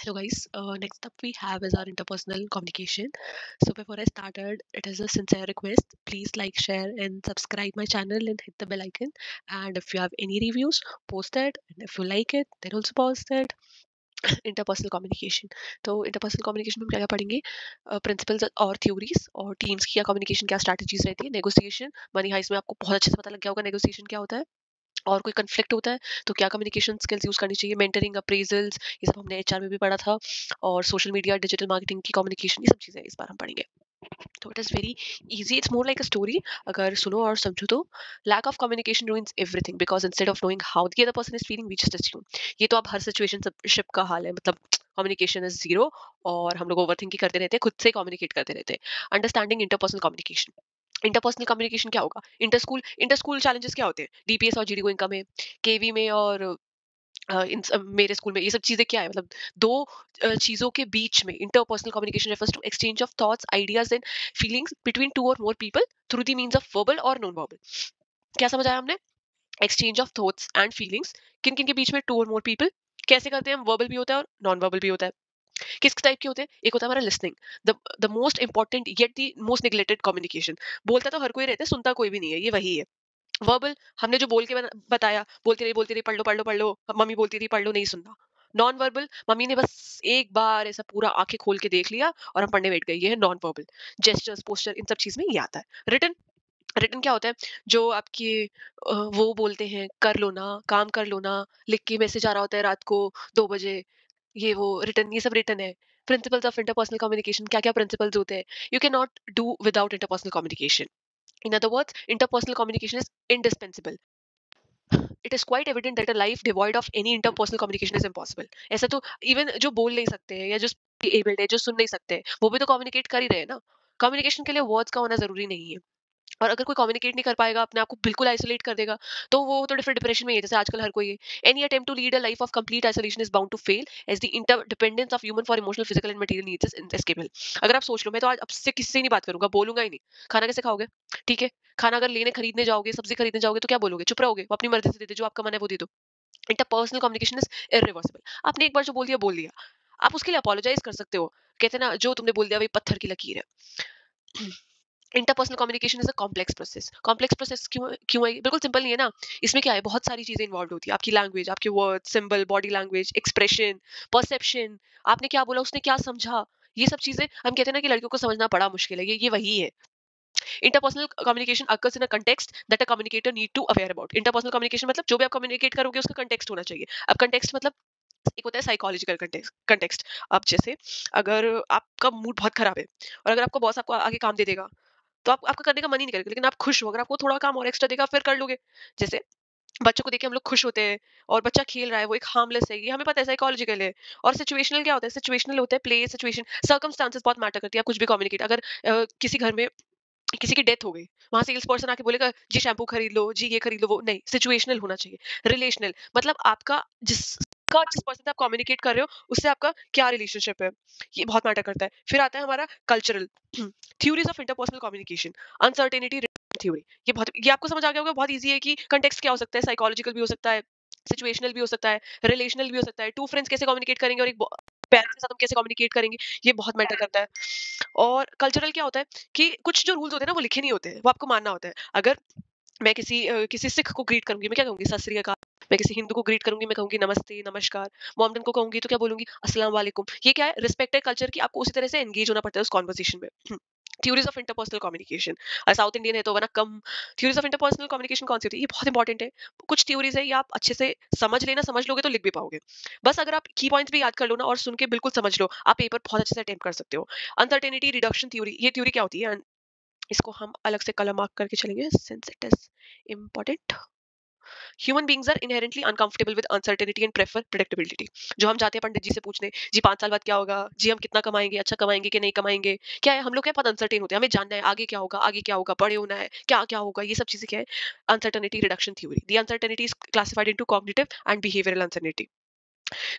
Hello guys, next up we have is our interpersonal communication. So before I started, it is a sincere request. Please like, share and subscribe my channel and hit the bell icon. And if you have any reviews, post it. And if you like it, then also post it. Interpersonal communication तो interpersonal communication में हम क्या क्या पढ़ेंगे principles और theories और teams की क्या कम्युनिकेशन क्या स्ट्रैटेजीज रहती है नेगोशिएशन मनी हाइस्ट में आपको बहुत अच्छे से पता लग गया होगा नेगोशिएशन क्या होता है और कोई कन्फ्लिक्ट होता है तो क्या कम्युनिकेशन स्किल्स यूज करनी चाहिए मेंटरिंग अप्रेजल्स ये सब हमने एचआर में भी पढ़ा था और सोशल मीडिया डिजिटल मार्केटिंग की कम्युनिकेशन ये सब चीजें इस बार हम पढ़ेंगे तो it is very easy it's more like a story अगर सुनो और समझो तो lack of communication ruins everything because instead of knowing how the other person is feeling we just assume ये तो आप हर सिचुएशन शिप का हाल है मतलब कम्युनिकेशन इज जीरो और हम लोग ओवरथिंकिंग करते रहते हैं खुद से कम्युनिकेट करते रहते हैं understanding interpersonal communication interpersonal communication क्या होगा इंटर स्कूल चैलेंजेस क्या होते हैं डीपीएस और जीडी गोइंग में केवी में और मेरे स्कूल में ये सब चीजें क्या है मतलब दो चीजों के बीच में interpersonal communication refers to exchange of thoughts ideas and feelings between two और more people through the means of verbal और नॉन वर्बल क्या समझ आया हमने exchange of thoughts and feelings किन किन के बीच में टू और मोर पीपल कैसे करते हैं हम वर्बल भी होता है और नॉन वर्बल भी होता है किस टाइप के होते हैं एक होता है हमारा listening the most important yet the most neglected communication बोलता तो हर कोई रहता है सुनता कोई भी नहीं है ये वही है वर्बल हमने जो बोल के बताया बोलती रही पढ़ लो मम्मी बोलती थी पढ़ लो नहीं सुनना नॉन वर्बल मम्मी ने बस एक बार ऐसा पूरा आंखें खोल के देख लिया और हम पढ़ने बैठ गए ये है नॉन वर्बल जेस्चर्स पोस्चर इन सब चीज में ये आता है रिटन रिटन क्या होता है जो आपकी वो बोलते हैं कर लो ना काम कर लो ना लिख के मैसेज आ रहा होता है रात को 2 बजे ये वो रिटन ये सब रिटन है प्रिंसिपल्स ऑफ इंटरपर्सनल कम्युनिकेशन क्या क्या प्रिंसिपल्स होते हैं you can not do without interpersonal communication in other words, interpersonal communication is indispensable. It is quite evident that a life devoid of any interpersonal communication is impossible. ऐसा तो even जो बोल नहीं सकते हैं या जो एबल्ड है जो सुन नहीं सकते हैं वो भी तो कम्युनिकेट कर ही रहे हैं ना कम्युनिकेशन के लिए वर्ड्स का होना जरूरी नहीं है और अगर कोई कम्युनिकेट नहीं कर पाएगा अपने आप को बिल्कुल आइसोलेट कर देगा तो वो तो फिर डिप्रेशन में ही है जैसे आजकल हर कोई है any attempt to lead a life of complete isolation is bound to fail as the interdependence of human for emotional physical and material needs is inescapable अगर आप सोच लो मैं तो आज अब से किसी से नहीं बात करूंगा बोलूंगा ही नहीं खाना कैसे खाओगे ठीक है खाना अगर लेने खरीदने जाओगे सब्जी खरीदने जाओगे तो क्या बोलोगे चुप रहोगे वो अपनी मर्जी से देते जो आपका मन है वो दे दो इंटरपर्सनल कम्युनिकेशन इज इरिवर्सिबल आपने एक बार जो बोल दिया आप उसके लिए अपोलोजाइज कर सकते हो कहते हैं ना जो तुमने बोल दिया वही पत्थर की लकीर है interpersonal communication is a complex process क्यों क्यों है बिल्कुल सिंपल नहीं है ना इसमें क्या है बहुत सारी चीजें इन्वॉल्व होती है आपकी लैंग्वेज आपके word symbol body language expression perception आपने क्या बोला उसने क्या समझा ये सब चीजें हम कहते हैं ना कि लड़कियों को समझना बड़ा मुश्किल है ये वही है interpersonal communication occurs in a context that a communicator need to aware about interpersonal communication मतलब जो भी आप कम्युनिकेट करोगे उसका कंटेक्स्ट होना चाहिए अब कंटेक्स्ट मतलब एक होता है साइकोलॉजिकल कंटेक्स्ट अब जैसे अगर आपका मूड बहुत खराब है और अगर आपको बॉस आपको आगे काम दे देगा तो आप आपका करने का मन ही नहीं करेगा लेकिन आप खुश हो अगर आपको थोड़ा काम और एक्स्ट्रा देगा फिर कर लोगे जैसे बच्चों को देख के हम लोग खुश होते हैं और बच्चा खेल रहा है वो एक हार्मलेस है ये हमें पता है साइकोलॉजिकल है और सिचुएशनल क्या होता है सिचुएशनल होता है प्ले सिचुएशन सर्कमस्टांसेस बहुत मैटर करती है आप कुछ भी कम्युनिकेट अगर किसी घर में किसी की डेथ हो गई वहां सेल्स पर्सन आके बोलेगा जी शैम्पू खरीद लो जी ये खरीद लो वो नहीं सिचुएशनल होना चाहिए रिलेशनल मतलब आपका जिस पर्सन से आप कम्युनिकेट कर रहे हो उससे आपका क्या रिलेशनशिप है ये बहुत मैटर करता है फिर आता है हमारा cultural theories of interpersonal communication uncertainty theory ये आपको समझ आ गया होगा बहुत इजी है कि कंटेक्स्ट क्या हो सकता है साइकोलॉजिकल भी हो सकता है सिचुएशनल भी हो सकता है रिलेशनल भी हो सकता है टू फ्रेंड्स कैसे कम्युनिकेट करेंगे और एक पेरेंट्स के साथ हम कैसे कम्युनिकेट करेंगे ये बहुत मैटर करता है और कल्चरल क्या होता है कि कुछ जो रूल्स होते हैं ना वो लिखे नहीं होते हैं वो आपको मानना होता है अगर मैं किसी सिख को ग्रीट करूंगी मैं क्या कहूंगी सत श्री अकाल मैं किसी हिंदू को ग्रीट करूंगी मैं कहूंगी नमस्ते नमस्कार मोहम्मदन को कहूंगी तो क्या बोलूंगी अस्सलाम वालेकुम ये क्या है रिस्पेक्ट है कल्चर की आपको उसी तरह से एंगेज होना पड़ता है उस कॉन्वर्सेशन में theories of interpersonal communication south Indian है तो वरना कम थ्योरीज ऑफ इंटरपर्सनल कम्युनिकेशन कौन सी होती है ये बहुत इंपॉर्टेंट है कुछ थ्योरीज है ये आप अच्छे से समझ लोगे तो लिख भी पाओगे बस अगर आप की पॉइंट्स भी याद कर लो ना और सुन के बिल्कुल समझ लो आप पेपर बहुत अच्छे से अटेम्प्ट कर सकते हो अनसर्टेनिटी रिडक्शन थ्योरी ये थ्योरी क्या होती है इसको हम अलग से कलम मार्क करके चलेंगे since it is important human beings are inherently uncomfortable with uncertainty and prefer predictability जो हम जाते हैं पंडित जी से पूछने जी 5 साल बाद क्या होगा जी हम कितना कमाएंगे अच्छा कमाएंगे कि नहीं कमाएंगे क्या है हम लोग क्या बहुत अनसर्टेन होते हैं हमें जानना है आगे क्या होगा बड़े होना है क्या क्या होगा ये सब चीजें क्या है uncertainty reduction theory the uncertainty is classified into cognitive and behavioural uncertainty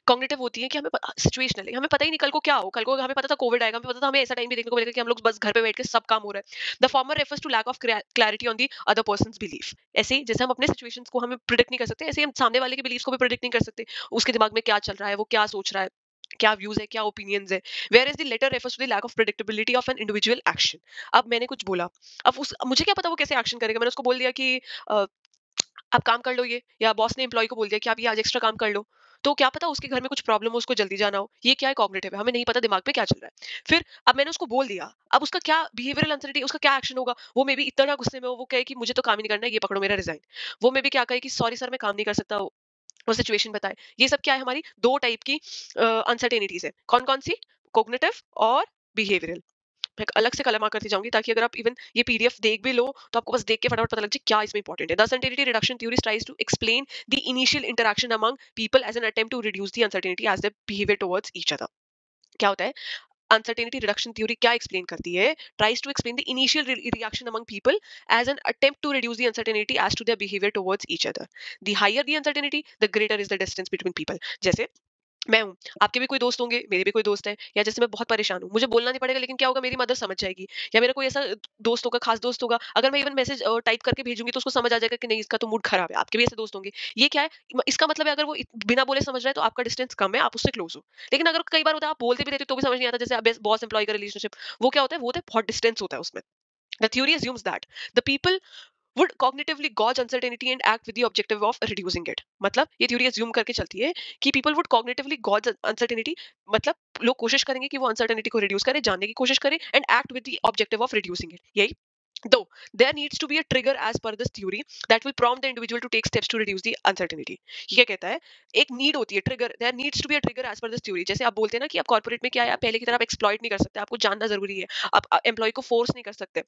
cognitive होती है कि हमें सिचुएशनल है हमें पता ही नहीं कल को क्या हो कल को हमें पता था कोविड आएगा हमें पता था हमें ऐसा टाइम भी देखने को मिलेगा कि हम लोग बस घर पे बैठ के सब काम हो रहा है the former refers to lack of clarity on the other person's belief ऐसे ही जैसे हम अपने सिचुएशंस को हमें प्रिडिक्ट नहीं कर सकते ऐसे ही हम सामने वाले के बिलीफ को भी प्रिडिक्ट नहीं कर सकते उसके दिमाग में क्या चल रहा है वो क्या सोच रहा है क्या व्यूज है, क्या ओपिनियंस है। Where is the latter refers to the lack of predictability of an individual action. अब मैंने कुछ बोला, अब मुझे क्या पता वो कैसे एक्शन करेगा। मैंने उसको बोल दिया कि आप काम कर लो ये, या बॉस ने एम्प्लॉय को बोल दिया कि आप ये आज एक्स्ट्रा काम कर लो, तो क्या पता उसके घर में कुछ प्रॉब्लम हो, उसको जल्दी जाना हो। ये क्या है, कॉग्निटिव है, हमें नहीं पता दिमाग में क्या चल रहा है। फिर अब मैंने उसको बोल दिया, अब उसका क्या बिहेवियरल अनसर्टेनिटी, उसका क्या एक्शन होगा। वो मे बी इतना गुस्से में हो, वो कहे कि मुझे तो काम ही नहीं करना है, ये पकड़ो मेरा रिजाइन। वो मे बी क्या कहे कि सॉरी सर मैं काम नहीं कर सकता, वो सिचुएशन बताए। ये सब क्या है, हमारी दो टाइप की अनसर्टेनिटीज है। कौन कौन सी, कोग्निटिव और बिहेवियरल। मैं एक अलग से कलमा करती जाऊंगी, ताकि अगर आप इवन ये पीडीएफ देख भी लो तो आपको बस देख के फटाफट पता लग जाए क्या इसमें इंपॉर्टेंट है। The uncertainty reduction theory tries to explain the initial interaction among people as an attempt to reduce the uncertainty as the behaviour towards each other. क्या होता है, uncertainty reduction theory क्या explain करती है, tries to explain the initial reaction among people as an attempt to reduce the uncertainty as to their behavior towards each other. The higher the uncertainty, the greater is the distance between people. जैसे मैं हूँ, आपके भी कोई दोस्त होंगे, मेरे भी कोई दोस्त है, या जैसे मैं बहुत परेशान हूँ, मुझे बोलना नहीं पड़ेगा, लेकिन क्या होगा, मेरी मदर समझ जाएगी। या मेरा कोई ऐसा दोस्त होगा, खास दोस्त होगा, अगर मैं इवन मैसेज टाइप करके भेजूंगी तो उसको समझ आ जाएगा कि नहीं, इसका तो मूड खराब है। आपके भी ऐसे दोस्त होंगे। ये क्या है, इसका मतलब है अगर वो बिना बोले समझ रहा है तो आपका डिस्टेंस कम है, आप उससे क्लोज हो। लेकिन अगर कई बार होता है आप बोलते भी रहते हो तो भी समझ नहीं आता, जैसे बॉस एम्प्लॉय का रिलेशनशिप, वो क्या होता है, वो होता है बहुत डिस्टेंस होता है उसमें। The theory assumes that the people would cognitively gauge uncertainty and act with the objective of reducing it. मतलब ये थ्योरी assume करके चलती है कि people would cognitively gauge uncertainty, मतलब लोग कोशिश करेंगे कि वो uncertainty को reduce करें, जानने की कोशिश करें, and act with the objective of reducing it. यही, though there needs to be a trigger as per this theory that will prompt the individual to take steps to reduce the uncertainty. ये क्या कहता है, एक need होती है, trigger, there needs to be a trigger as per this theory। जैसे आप बोलते हैं ना कि आप कॉर्पोरेट में क्या है, आप पहले की तरह आप एक्सप्लॉइट नहीं कर सकते, आपको जानना जरूरी है, आप एम्प्लॉय को फोर्स नहीं कर सकते।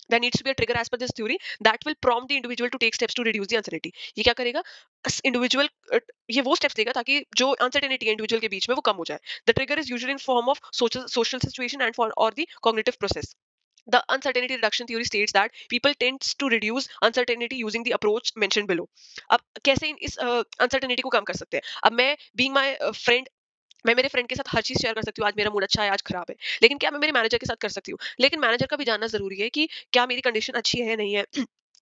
There needs to be a trigger as per this theory that will prompt the individual to take steps to reduce the uncertainty. ये क्या करेगा, इंडिविजुअल ये वो स्टेप्स लेगा ताकि जो अनसर्टेनिटी है इंडिविजुअल के बीच में वो कम हो जाए। The trigger is usually in form of social situation and for और the cognitive process. The uncertainty reduction theory states that people tends to reduce uncertainty using the approach mentioned below. अब कैसे इस uncertainty को कम कर सकते हैं। अब मैं being my friend, मैं मेरे फ्रेंड के साथ हर चीज शेयर कर सकती हूँ, आज मेरा मूड अच्छा है, आज खराब है। लेकिन क्या मैं मेरे मैनेजर के साथ कर सकती हूँ? लेकिन मैनेजर का भी जानना जरूरी है कि क्या मेरी कंडीशन अच्छी है या नहीं है,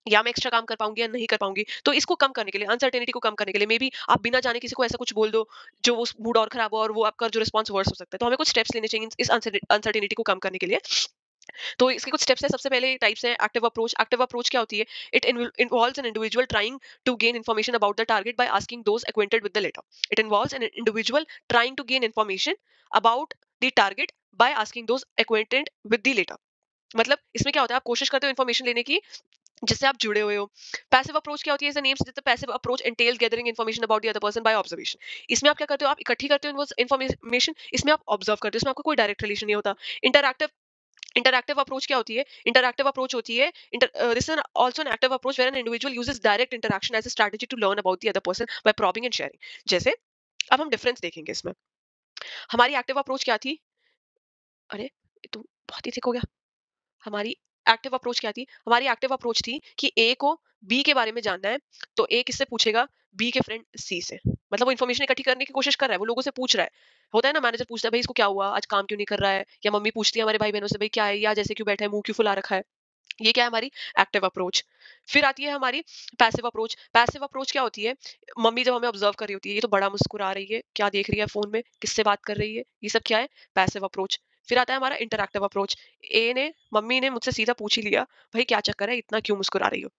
या मैं एक्स्ट्रा काम कर पाऊंगी या नहीं कर पाऊंगी। तो इसको कम करने के लिए, अनसर्टेनिटी को कम करने के लिए, मे बी आप बिना जाने किसी को ऐसा कुछ बोल दो जो उस मूड और खराब हो, और वो आपका जो रिस्पॉन्स वर्स हो सकता है। तो हमें कुछ स्टेप्स लेने चाहिए इस अनसर्टेनिटी को कम करने के लिए। तो इसके कुछ स्टेप्स हैं। सबसे पहले टाइप्स हैं एक्टिव अप्रोच। एक्टिव अप्रोच क्या होती है, it involves an individual trying to gain information about the target by asking those acquainted with the latter. It involves an individual trying to gain information about the target by asking those acquainted with the latter. मतलब इसमें क्या होता है, आप कोशिश करते हो information लेने की जिससे आप जुड़े हुए हो। पैसिव अप्रोच क्या होती है, name suggest, passive approach एंटेल्स gathering information about the other person by observation. इसमें आप क्या करते हो, आप इकट्ठी करते हो इन्फॉर्मेशन, इसमें आप ऑब्जर्व करते हो, इसमें आपका कोई डायरेक्ट रिलेशन नहीं होता। इंटरैक्टिव इंटरैक्टिव अप्रोच क्या होती है, इंटरैक्टिव अप्रोच होती है, this is also an active approach where an individual uses direct interaction as a strategy to learn about the other person by probing and sharing. जैसे अब हम डिफरेंस देखेंगे इसमें। हमारी एक्टिव अप्रोच क्या थी, अरे ये तो बहुत ही थिक हो गया। हमारी एक्टिव अप्रोच क्या थी, हमारी एक्टिव अप्रोच थी कि ए को बी के बारे में जानना है, तो ए किससे पूछेगा, बी के फ्रेंड सी से। मतलब वो इन्फॉर्मेशन इकट्ठी करने की कोशिश कर रहा है, वो लोगों से पूछ रहा है। होता है ना, मैनेजर पूछता है भाई इसको क्या हुआ, आज काम क्यों नहीं कर रहा है, या मम्मी पूछती है हमारे भाई बहनों से भाई क्या है, या जैसे क्यों बैठा है, मुंह क्यों फुला रखा है। ये क्या है, हमारी एक्टिव अप्रोच। फिर आती है हमारी पैसिव अप्रोच। पैसिव अप्रोच क्या होती है, मम्मी जब हमें ऑब्जर्व कर रही होती है, ये तो बड़ा मुस्कुरा रही है, क्या देख रही है फोन में, किससे बात कर रही है, ये सब क्या है, पैसिव अप्रोच। फिर आता है हमारा इंटरैक्टिव अप्रोच। मम्मी ने मुझसे सीधा पूछ ही लिया, भाई क्या चक्कर है, इतना क्यों मुस्कुरा रही हो,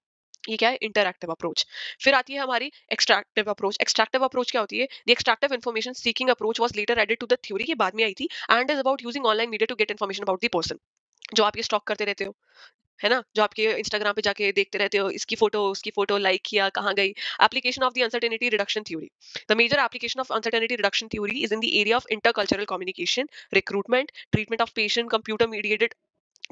ये क्या है, इंटरैक्टिव अप्रोच। फिर आती है हमारी एक्सट्रैक्टिव अप्रोच। एक्सट्रैक्टिव अप्रोच क्या होती है, the extractive information seeking approach was later added to the theory, ये बाद में आई थी, and is about using online media to get information about the person. जो आप ये स्टॉक करते रहते हो, है ना, जो आपके इंस्टाग्राम पे जाके देखते रहते हो, इसकी फोटो उसकी फोटो लाइक किया, कहाँ गई। Application of the uncertainty reduction theory. The major application of uncertainty reduction theory is in the area of intercultural communication, recruitment, treatment of patient, computer mediated.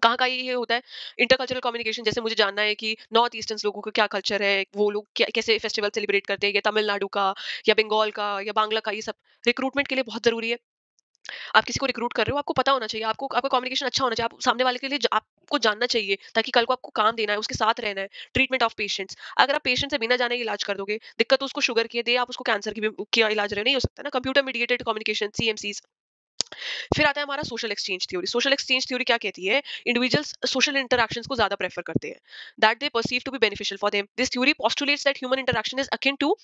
कहाँ का ये होता है, इंटरकल्चरल कम्युनिकेशन। जैसे मुझे जानना है कि नॉर्थ ईस्टर्न लोगों का क्या कल्चर है, वो लोग कैसे फेस्टिवल सेलिब्रेट करते हैं, या तमिलनाडु का, या बंगाल का, या बांग्ला का, ये सब रिक्रूटमेंट के लिए बहुत जरूरी है। आप किसी को रिक्रूट कर रहे हो, आपको पता होना चाहिए, आपको आपका कम्युनिकेशन अच्छा होना चाहिए, आप सामने वाले के लिए आपको जानना चाहिए, ताकि कल को आपको काम देना है, उसके साथ रहना है। ट्रीटमेंट ऑफ पेशेंट्स, अगर आप पेशेंट से बिना जाने इलाज कर दोगे, दिक्कत तो उसको शुगर की है, दे आप उसको कैंसर की इलाज रहे, नहीं हो सकता ना। Computer mediated communication, CMCs. फिर आता है हमारा social exchange theory. Social exchange theory क्या कहती है, इंडिविजुअल्स सोशल इंटरैक्शंस को ज्यादा प्रेफर करते हैं, that they perceive to be beneficial for them. This theory postulates that human interaction is akin to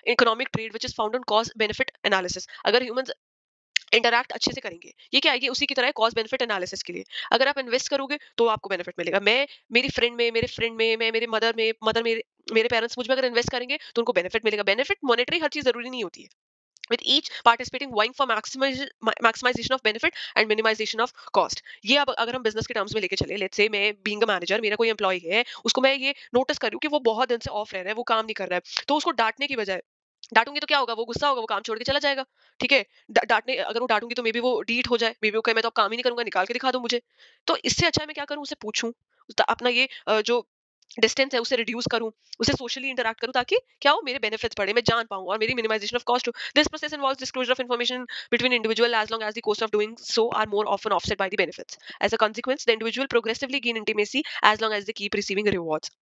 economic trade which is found on cost benefit analysis. अगर humans interact अच्छे से करेंगे। ये क्या है, ये उसी की तरह है कॉस्ट बेनिफिट एनालिसिस के लिए। अगर आप इन्वेस्ट करोगे तो आपको बेनिफिट मिलेगा। मैं मेरे फ्रेंड में, मैं मेरे मदर मेरे मेरे पेरेंट्स मुझ में अगर इन्वेस्ट करेंगे तो उनको बेनिफिट मिलेगा। बेनिफिट मॉनेटरी हर चीज़ ज़रूरी नहीं होती है। With each participating vying for maximization of benefit and minimization of cost। ये अब अगर हम बिजनेस के टर्म्स में लेके चले, लेट्स से मैं बीइंग अ मैनेजर, मेरा कोई एम्प्लॉय है, उसको मैं ये नोटिस कर रही हूँ कि वो बहुत दिन से ऑफ रह रहा है, वो काम नहीं कर रहा है, तो उसको डांटने की बजाय, डांटूंगी तो क्या होगा, वो गुस्सा होगा, वो काम छोड़ के चला जाएगा। ठीक है। डांटने अगर वो डांटूंगी तो मे बी वो डीट हो जाए, मे बी वो कहे मैं तो अब काम ही नहीं करूंगा, निकाल के दिखा दो मुझे। तो इससे अच्छा है मैं क्या करूं, उसे पूछूं, अपना ये जो डिस्टेंस है उसे रिड्यूस करूं, उसे सोशली इंटरैक्ट करूं, ताकि क्या हो, मेरे बेनिफिट्स बढ़े, मैं जान पाऊं, और मेरी मिनिमाइजेशन ऑफ कॉस्ट हो। This process involves disclosure of information between individual as long as the cost of doing so are more often offset by the benefits. As a consequence, the individual progressively gain intimacy as long as they keep receiving rewards.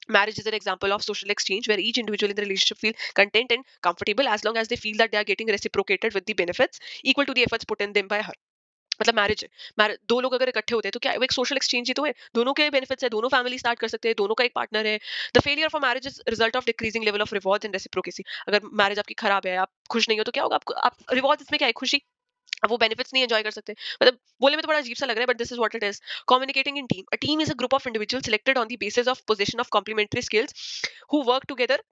Marriage is an example of social exchange where each individual in the relationship feel content and comfortable as long as they feel that they are getting reciprocated with the benefits equal to the efforts put in them by her। मतलब marriage है, दो लोग अगर इकट्ठे होते हैं तो क्या वो एक सोशल एक्सचेंज ही तो है, दोनों के बेनिफिट्स है, दोनों फैमिली स्टार्ट कर सकते हैं, दोनों का एक पार्टनर है। The failure of a marriage is result of decreasing level of rewards and reciprocacy. अगर मैरिज आपकी खराब है, आप खुश नहीं हो, तो क्या होगा, आपको आप रिवॉर्ड्स इसमें क्या है, खुशी, अब वो बेनिफिट्स नहीं एंजॉय कर सकते। मतलब बोलने में तो बड़ा अजीब सा लग रहा है, but this is what it is. Communicating in team, a team is a group of individual selected on the basis of position of complementary skills who work together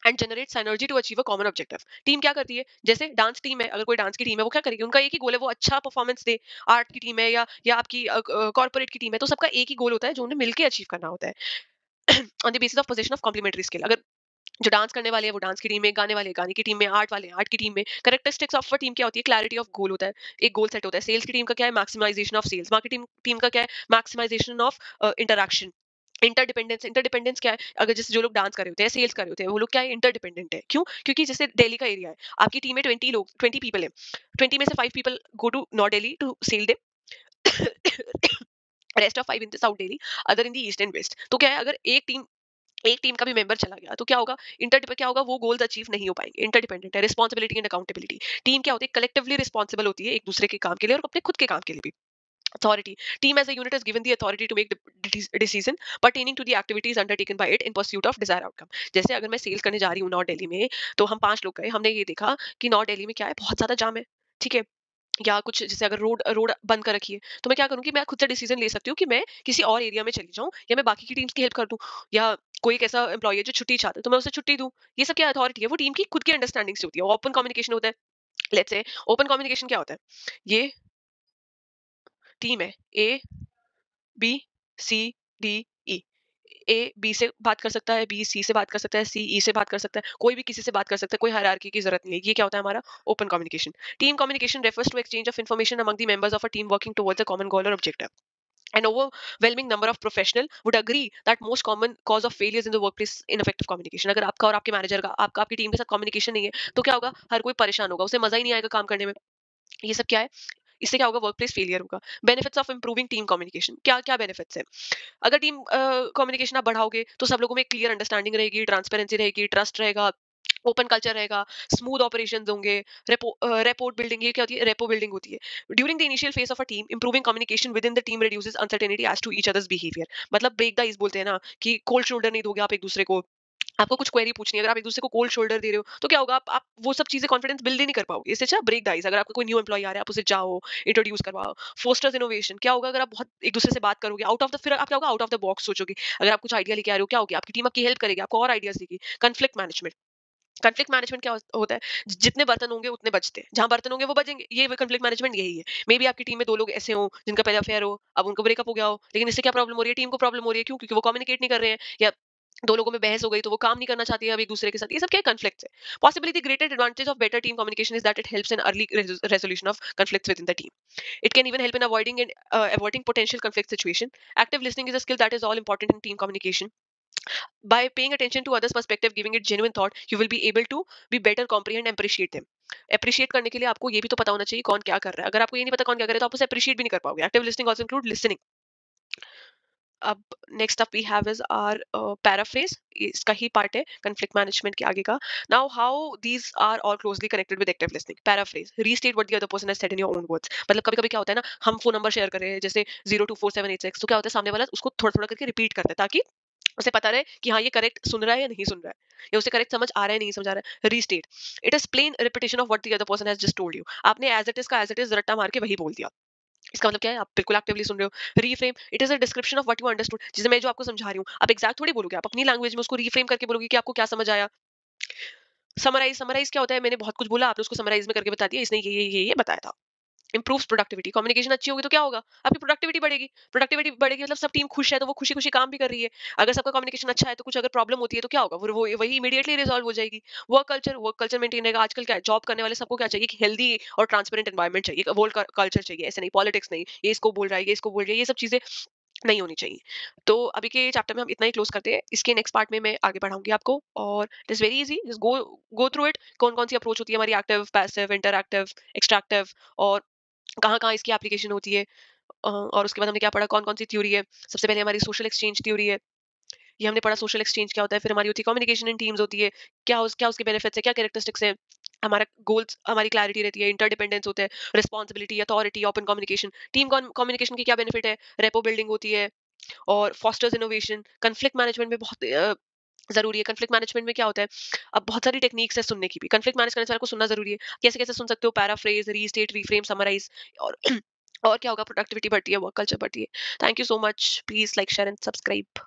and generate energy to achieve a common objective. Team क्या करती है, जैसे dance team है, अगर कोई dance की team है, वो क्या करेगी, उनका एक ही गोल है, वो अच्छा परफॉर्मेंस दे। आर्ट की टीम है या आपकी कॉर्पोरेट की टीम है, तो सबका एक ही गोल होता है जो उन्हें मिलकर अचीव करना होता है। On the basis of position of complementary skill, अगर जो डांस करने वाले हैं वो डांस की टीम में, गाने वाले गाने की टीम में, आर्ट वाले आर्ट की टीम में। कैरेक्टरिस्टिक्स ऑफ टीम क्या होती है, क्लैरिटी ऑफ गोल होता है, एक गोल सेट होता है। सेल्स की टीम का क्या है, maximisation of sales. Marketing team का क्या है, मैक्सिमाइजेशन ऑफ इंटरैक्शन। इंटरडिपेंडेंस क्या है, अगर जैसे जो लोग डांस कर रहे होते हैं, सेल्स कर रहे होते हैं, वो लोग क्या है, इंटरडिपेंडेंट है। क्यों, क्योंकि जैसे दिल्ली का एरिया है, आपकी टीम में 20 पीपल है, 20 में से 5 people go to north Delhi to sell them, rest of 5 in the south Delhi, other in the east and west. तो क्या है, अगर एक टीम का भी मेंबर चला गया तो क्या होगा, क्या होगा, वो गोल्स अचीव नहीं हो पाएंगे। इंटरडिपेंडेंट है, रिस्पॉन्सिबिलिटी एंड अकाउंटेबिलिटी। टीम क्या होती है, कलेक्टिवली रिस्पॉन्सिबल होती है एक दूसरे के काम के लिए और अपने खुद के काम के लिए भी। Authority. Team as a unit is given the authority to make the decision pertaining to the activities undertaken by it in pursuit of desired outcome। जैसे अगर मैं सेल्स करने जा रही हूँ नॉर्थ दिल्ली में, तो हम 5 लोग गए, हमने ये देखा कि नॉर्थ दिल्ली में क्या है, बहुत ज्यादा जाम है। ठीक है। या कुछ जैसे अगर रोड रोड बंद कर रखी है, तो मैं क्या करूंगी, मैं खुद से डिसीजन ले सकती हूँ कि मैं किसी और एरिया में चली जाऊं, या मैं बाकी की टीम्स की हेल्प कर दूं, या कोई एक ऐसा एम्प्लॉय है जो छुट्टी चाहता है तो मैं उसे छुट्टी दूं। ये सब क्या अथॉरिटी है, वो टीम की खुद की अंडरस्टैंडिंग से होती है। ओपन कम्युनिकेशन होता है। लेट्स से ओपन कम्युनिकेशन क्या होता है, ये टीम है, A B C D E, A B से बात कर सकता है, बी सी से बात कर सकता है, सी ई से बात कर सकता है, कोई भी किसी से बात कर सकता है, कोई हायरार्की की जरूरत नहीं है। ये क्या होता है हमारा open communication. Team communication refers to exchange of information among the members of a team working towards a common goal और objective. An overwhelming number of professional would agree that most common cause of failures in the workplace ineffective communication। अगर आपका और आपके manager का, आपकी team के साथ communication नहीं है, तो क्या होगा, हर कोई परेशान होगा, उसे मजा ही नहीं आएगा काम करने में। ये सब क्या है, इससे क्या होगा, वर्कप्लेस फेलियर होगा। Benefits of improving team communication, क्या क्या बेनिफिट्स है। अगर टीम कम्युनिकेशन आप बढ़ाओगे तो सब लोगों में क्लियर अंडरस्टैंडिंग रहेगी, ट्रांसपेरेंसी रहेगी, ट्रस्ट रहेगा, ओपन कल्चर रहेगा, स्मूथ ऑपरेशंस होंगे। रेपोर्ट बिल्डिंग, ये क्या होती है, रेपो बिल्डिंग होती है। During the initial phase of a team, improving communication within the team reduces uncertainty as to each other's behaviour. मतलब ब्रेक द आइस बोलते हैं ना, कि कोल्ड शोल्डर नहीं दोगे आप एक दूसरे को। आपको कुछ क्वेरी पूछनी है, अगर आप एक दूसरे को कोल्ड शोल्डर दे रहे हो, तो क्या होगा, आप वो सब चीजें कॉन्फिडेंस बिल्ड ही नहीं कर पाओगे। इससे अच्छा ब्रेक द आइस। अगर आपका कोई न्यू एम्प्लॉय आ रहा है, आप उसे जाओ, इंट्रोड्यूस करवाओ। फोस्टर्स इनोवेशन, क्या होगा, अगर आप बहुत एक दूसरे से बात करोगे, आउट ऑफ द, फिर आप क्या होगा, आउट ऑफ द बॉक्स सोचोगे। अगर आप कुछ आइडिया लेके आ रहे हो, क्या होगी, आपकी टीम आपकी हेल्प करेगी, आपको और आइडियाज देगी। कन्फ्लिक्ट मैनेजमेंट, कॉन्फ्लिक्ट मैनेजमेंट क्या होता है, जितने बर्तन होंगे उतने बचते हैं, जहां बर्तन होंगे वो बचेंगे, ये कॉन्फ्लिक्ट मैनेजमेंट यही है। मे बी आपकी टीम में 2 लोग ऐसे हो जिनका पहले अफेयर हो, अब उनको ब्रेकअप हो गया हो, लेकिन इससे क्या प्रॉब्लम हो रही है, टीम को प्रॉब्लम हो रही है। क्यों, क्योंकि वो कम्युनिकेट नहीं कर रहे हैं, या 2 लोगों में बहस हो गई तो वो काम नहीं करना चाहती है अब एक दूसरे के साथ। ये सब क्या कॉन्फ्लिक्ट्स है। Possibly the greatest advantage of better team communication is that it helps in early resolution of conflicts with in the team. It can even help in avoiding and avoiding potential conflict situation. Active listening is a skill that is all important in team communication. By paying attention to others perspective, giving it genuine thought, you will be able to be better comprehend and appreciate them। Appreciate करने के लिए आपको ये भी तो पता होना चाहिए कौन क्या कर रहा है। अगर आपको ये नहीं पता कौन क्या कर रहा है, तो आप उसे अप्रिशिएट भी नहीं कर पाओगे। Active listening also include listening. अब next up we have is our paraphrase, इसका ही पार्ट है कॉन्फ्लिक्ट मैनेजमेंट के आगे का। Now how these are all closely connected with active listening. Paraphrase, restate what the other person has said in your own words. मतलब कभी कभी क्या होता है ना, हम फोन नंबर शेयर कर रहे हैं जैसे 024786, तो क्या होता है, सामने वाला उसको थोड़ा थोड़ा करके रिपीट करता है, ताकि उसे पता रहे कि हाँ, ये करेक्ट सुन रहा है या नहीं सुन रहा है, या उसे करेक्ट समझ आ रहा है नहीं समझ आ रहा है। Restate, it is plain repetition of what the other person has just told you. आपने एज इट इज का एज इट इज रट्टा मार के वही बोल दिया। इसका मतलब क्या है, आप बिल्कुल एक्टिवली सुन रहे हो। Reframe, it is a description of what you understood. जैसे मैं जो आपको समझा रही हूँ, आप एग्जैक्ट थोड़ी बोलोगे, आप अपनी लैंग्वेज में उसको रीफ्रेम करके बोलोगे कि आपको क्या समझ आया। समराइज, समराइज क्या होता है, मैंने बहुत कुछ बोला, आपने उसको समराइज में करके बता दिया, इसने ये बताया था। इंप्रूव्स प्रोडक्टिविटी, कम्युनिकेशन अच्छी होगी तो क्या होगा, आपकी प्रोडक्टिविटी बढ़ेगी। प्रोडक्टिविटी बढ़ेगी मतलब सब टीम खुश है, तो वो खुशी खुशी काम भी कर रही है। अगर सबका कम्युनिकेशन अच्छा है, तो कुछ अगर प्रॉब्लम होती है तो क्या होगा, वो वही इमीडिएटली रिजॉल्व हो जाएगी। वर्क कल्चर मेंटेन रहेगा। आजकल क्या है, जॉब करने वाले सबको क्या चाहिए कि हेल्दी और ट्रांसपेरेंट एनवायरनमेंट चाहिए, वो कल्चर चाहिए। ऐसे नहीं पॉलिटिक्स नहीं, ये इसको बोल रहा है, ये इसको बोल रही है, ये सब चीजें नहीं होनी चाहिए। तो अभी के चैप्टर में हम इतना ही क्लोज करते हैं। इसके नेक्स्ट पार्ट में मैं आगे बढ़ाऊंगी आपको, और it is very easy, just go go through it. कौन कौन सी अप्रोच होती है हमारी, एक्टिव, पैसिव, इंटरएक्टिव, एक्सट्रैक्टिव, और कहाँ-कहाँ इसकी एप्लीकेशन होती है। और उसके बाद हमने क्या पढ़ा, कौन-कौन सी थ्योरी है। सबसे पहले हमारी सोशल एक्सचेंज थ्योरी है। ये हमने पढ़ा सोशल एक्सचेंज क्या होता है। फिर हमारी होती है कम्युनिकेशन इन टीम्स होती है। क्या उसके बेनिफिट्स है, क्या कैरेक्टरिस्टिक्स है। हमारा गोल्स, हमारी क्लैरिटी रहती है, इंटरडिपेंडेंस होता है, responsibility, authority, open communication. Team communication की क्या बेनिफिट है, रेपो बिल्डिंग होती है, और फोस्टर्स इनोवेशन। कॉन्फ्लिक्ट मैनेजमेंट में बहुत जरूरी है। कॉन्फ्लिक्ट मैनेजमेंट में क्या होता है, अब बहुत सारी टेक्निक्स है सुनने की भी। कॉन्फ्लिक्ट मैनेज करने से आपको सुनना जरूरी है। कैसे कैसे सुन सकते हो, पैराफ्रेज, रीस्टेट, रिफ्रेम, समराइज, और और क्या होगा, प्रोडक्टिविटी बढ़ती है, वर्क कल्चर बढ़ती है। Thank you so much, please like share and subscribe.